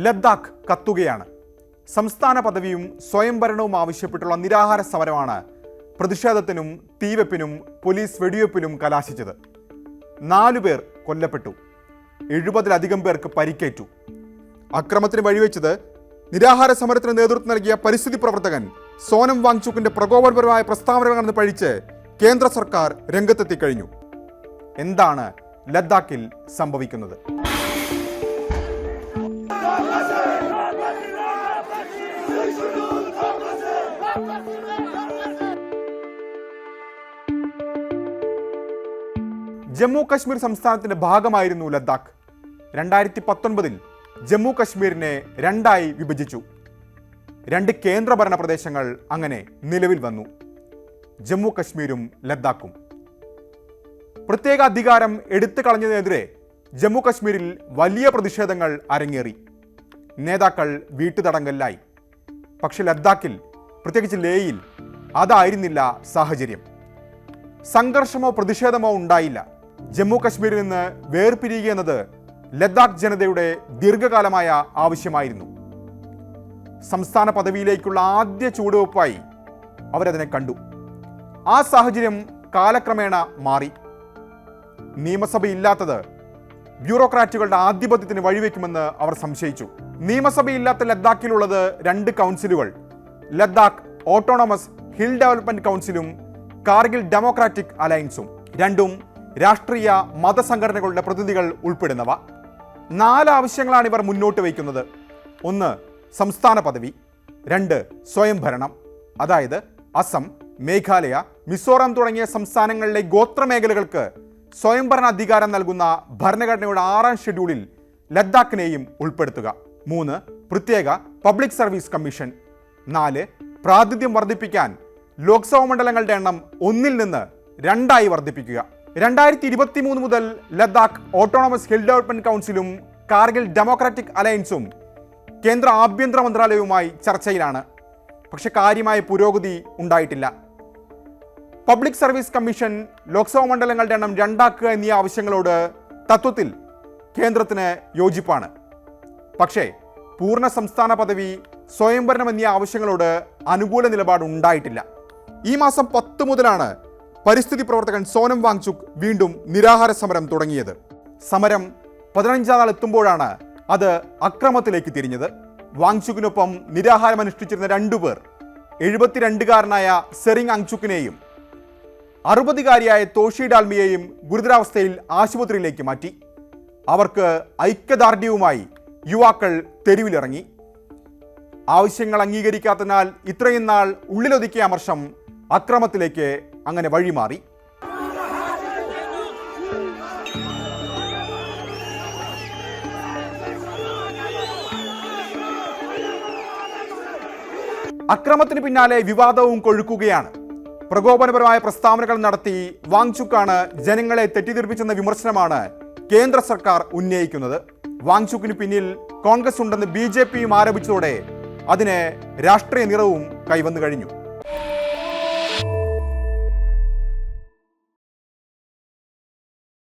ലഡാക്ക് കത്തുകയാണ്. സംസ്ഥാന പദവിയും സ്വയംഭരണവും ആവശ്യപ്പെട്ടുള്ള നിരാഹാര സമരമാണ് പ്രതിഷേധത്തിനും തീവെപ്പിനും പോലീസ് വെടിവെപ്പിലും കലാശിച്ചത്. 4 പേർ കൊല്ലപ്പെട്ടു, 70-ലധികം പേർക്ക് പരിക്കേറ്റു. അക്രമത്തിന് വഴിവെച്ചത് നിരാഹാര സമരത്തിന് നേതൃത്വം നൽകിയ പരിസ്ഥിതി പ്രവർത്തകൻ സോനം വാങ്ചുക്കിന്റെ പ്രകോപനപരമായ പ്രസ്താവനകളെന്ന് പഴിച്ച് കേന്ദ്ര സർക്കാർ രംഗത്തെത്തിക്കഴിഞ്ഞു. എന്താണ് ലഡാക്കിൽ സംഭവിക്കുന്നത്? ജമ്മു കശ്മീർ സംസ്ഥാനത്തിന്റെ ഭാഗമായിരുന്നു ലഡാക്ക്. 2019-ൽ ജമ്മു കശ്മീരിനെ 2ആയി വിഭജിച്ചു. 2 കേന്ദ്രഭരണ പ്രദേശങ്ങൾ അങ്ങനെ നിലവിൽ വന്നു, ജമ്മു കശ്മീരും ലഡാക്കും. പ്രത്യേക അധികാരം എടുത്തു കളഞ്ഞതിനെതിരെ ജമ്മു കശ്മീരിൽ വലിയ പ്രതിഷേധങ്ങൾ അരങ്ങേറി. നേതാക്കൾ വീട്ടുതടങ്കലിലായി. പക്ഷെ ലഡാക്കിൽ, പ്രത്യേകിച്ച് ലേയിൽ, അതായിരുന്നില്ല സാഹചര്യം. സംഘർഷമോ പ്രതിഷേധമോ ഉണ്ടായില്ല. ജമ്മു കശ്മീരിൽ നിന്ന് വേർപിരിയുക എന്നത് ലഡാക്ക് ജനതയുടെ ദീർഘകാലമായ ആവശ്യമായിരുന്നു. സംസ്ഥാന പദവിയിലേക്കുള്ള ആദ്യ ചുവടുവെപ്പായി അവരതിനെ കണ്ടു. ആ സാഹചര്യം കാലക്രമേണ മാറി. നിയമസഭയില്ലാത്തത് ബ്യൂറോക്രാറ്റുകളുടെ ആധിപത്യത്തിന് വഴിവെക്കുമെന്ന് അവർ സംശയിച്ചു. നിയമസഭയില്ലാത്ത ലഡാക്കിലുള്ളത് 2 കൗൺസിലുകൾ, ലഡാക്ക് ഓട്ടോണമസ് ഹിൽ ഡെവലപ്മെന്റ് കൗൺസിലും കാർഗിൽ ഡെമോക്രാറ്റിക് അലയൻസും. 2ഉം രാഷ്ട്രീയ മതസംഘടനകളുടെ പ്രതിനിധികൾ ഉൾപ്പെടുന്നവ. 4 ആവശ്യങ്ങളാണ് ഇവർ മുന്നോട്ട് വയ്ക്കുന്നത്. 1 സംസ്ഥാന പദവി, 2 സ്വയംഭരണം, അതായത് അസം, മേഘാലയ, മിസോറാം തുടങ്ങിയ സംസ്ഥാനങ്ങളിലെ ഗോത്രമേഖലകൾക്ക് സ്വയംഭരണ അധികാരം നൽകുന്ന ഭരണഘടനയുടെ 6ാം ഷെഡ്യൂളിൽ ലഡാക്കിനെയും ഉൾപ്പെടുത്തുക. 3 പ്രത്യേക പബ്ലിക് സർവീസ് കമ്മീഷൻ. 4 പ്രാതിനിധ്യം വർദ്ധിപ്പിക്കാൻ ലോക്സഭാ മണ്ഡലങ്ങളുടെ എണ്ണം 1ൽ നിന്ന് 2ആയി വർദ്ധിപ്പിക്കുക. 2023 മുതൽ ലഡാക്ക് ഓട്ടോണമസ് ഹിൽ ഡെവലപ്മെന്റ് കൗൺസിലും കാർഗിൽ ഡെമോക്രാറ്റിക് അലയൻസും കേന്ദ്ര ആഭ്യന്തര മന്ത്രാലയവുമായി ചർച്ചയിലാണ്. പക്ഷെ കാര്യമായ പുരോഗതി ഉണ്ടായിട്ടില്ല. പബ്ലിക് സർവീസ് കമ്മീഷൻ, ലോക്സഭാ മണ്ഡലങ്ങളുടെ എണ്ണം 2ആക്കുക എന്നീ ആവശ്യങ്ങളോട് തത്വത്തിൽ കേന്ദ്രത്തിന് യോജിപ്പാണ്. പക്ഷേ പൂർണ്ണ സംസ്ഥാന പദവി, സ്വയംഭരണം എന്നീ ആവശ്യങ്ങളോട് അനുകൂല നിലപാട് ഉണ്ടായിട്ടില്ല. ഈ മാസം 10 മുതലാണ് പരിസ്ഥിതി പ്രവർത്തകൻ സോനം വാങ്ചുക് വീണ്ടും നിരാഹാര സമരം തുടങ്ങിയത്. സമരം 15ാം നാൾ എത്തുമ്പോഴാണ് അത് അക്രമത്തിലേക്ക് തിരിഞ്ഞത്. വാങ്ചുക്കിനൊപ്പം നിരാഹാരമനുഷ്ഠിച്ചിരുന്ന 2 പേർ, 72-കാരനായ സെറിങ് അങ്ചുക്കിനെയും 60-കാരിയായ തോഷി ഡാൽമിയെയും ഗുരുതരാവസ്ഥയിൽ ആശുപത്രിയിലേക്ക് മാറ്റി. അവർക്ക് ഐക്യദാർഢ്യവുമായി യുവാക്കൾ തെരുവിലിറങ്ങി. ആവശ്യങ്ങൾ അംഗീകരിക്കാത്തതിനാൽ ഇത്രയും നാൾ ഉള്ളിലൊതുക്കിയ അമർഷം അക്രമത്തിലേക്ക് അങ്ങനെ വഴിമാറി. അക്രമത്തിന് പിന്നാലെ വിവാദവും കൊഴുക്കുകയാണ്. പ്രകോപനപരമായ പ്രസ്താവനകൾ നടത്തി വാങ്ചുക്കാണ് ജനങ്ങളെ തെറ്റിദ്ധരിപ്പിച്ചെന്ന വിമർശനമാണ് കേന്ദ്ര സർക്കാർ ഉന്നയിക്കുന്നത്. വാങ്ചുക്കിന് പിന്നിൽ കോൺഗ്രസ് ഉണ്ടെന്ന് BJPയും ആരോപിച്ചതോടെ അതിന് രാഷ്ട്രീയ നിറവും കൈവന്നു കഴിഞ്ഞു.